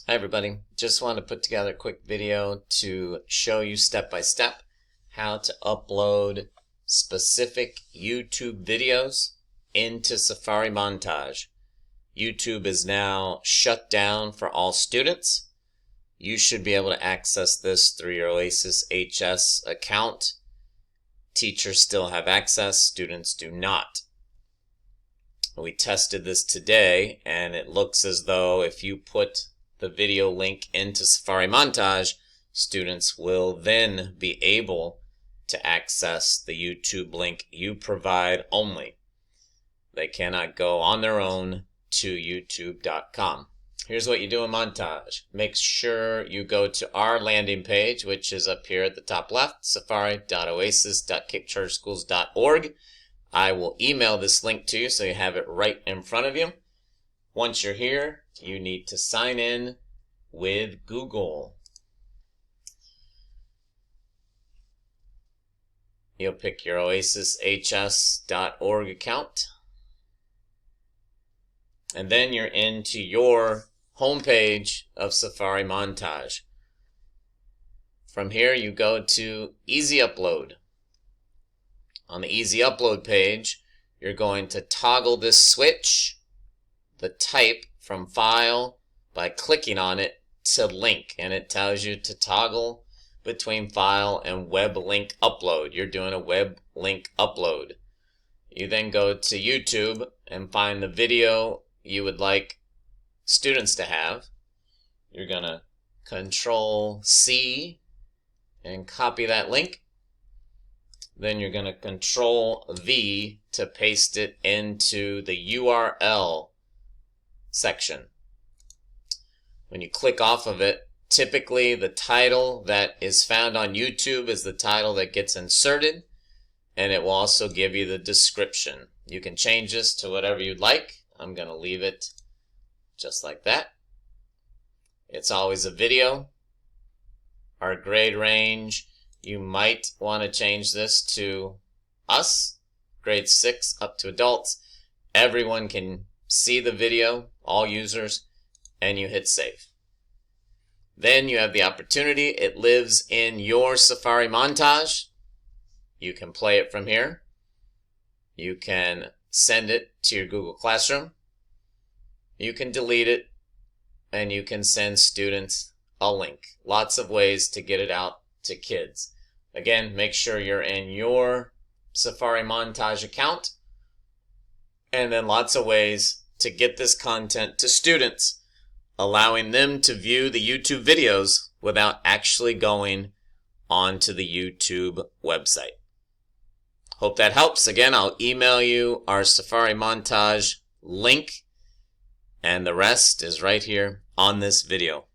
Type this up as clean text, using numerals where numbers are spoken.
Hi everybody, just want to put together a quick video to show you step by step how to upload specific YouTube videos into Safari Montage. YouTube is now shut down for all students. You should be able to access this through your Oasis HS account. Teachers still have access, students do not. We tested this today and it looks as though if you put the video link into Safari Montage, students will then be able to access the YouTube link you provide only. They cannot go on their own to youtube.com. Here's what you do in Montage. Make sure you go to our landing page, which is up here at the top left, safari.oasis.capecharterschools.org. I will email this link to you so you have it right in front of you. Once you're here, you need to sign in with Google. You'll pick your oasishs.org account. And then you're into your homepage of Safari Montage. From here, you go to Easy Upload. On the Easy Upload page, you're going to toggle this switch, the type from file, by clicking on it to link, and it tells you to toggle between file and web link upload. You're doing a web link upload. You then go to YouTube and find the video you would like students to have. You're gonna Control C and copy that link. Then you're gonna Control V to paste it into the URL section. When you click off of it, typically the title that is found on YouTube is the title that gets inserted, and it will also give you the description. You can change this to whatever you'd like. I'm going to leave it just like that. It's always a video. Our grade range, you might want to change this to us, grade 6 up to adults. Everyone can see the video, all users, and you hit save. Then you have the opportunity. It lives in your Safari Montage. You can play it from here. You can send it to your Google Classroom. You can delete it, and you can send students a link. Lots of ways to get it out to kids. Again, make sure you're in your Safari Montage account, and then lots of ways to get this content to students, allowing them to view the YouTube videos without actually going onto the YouTube website. Hope that helps. Again, I'll email you our Safari Montage link, and the rest is right here on this video.